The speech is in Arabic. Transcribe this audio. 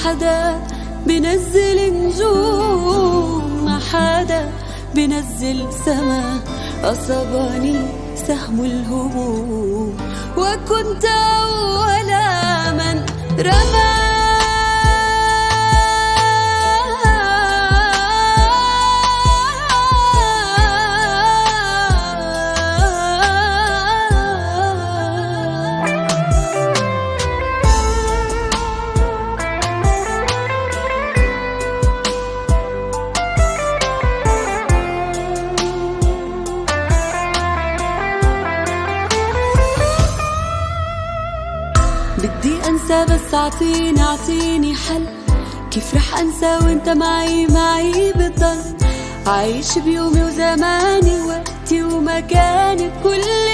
حدا بنزل نجوم، ما حدا بنزل سما، أصابني سهم الهموم وكنت أول من رمى. بدي أنسى بس أعطيني حل، كيف رح أنسى وانت معي بضل، عايش بيومي وزماني ووقتي ومكاني بكل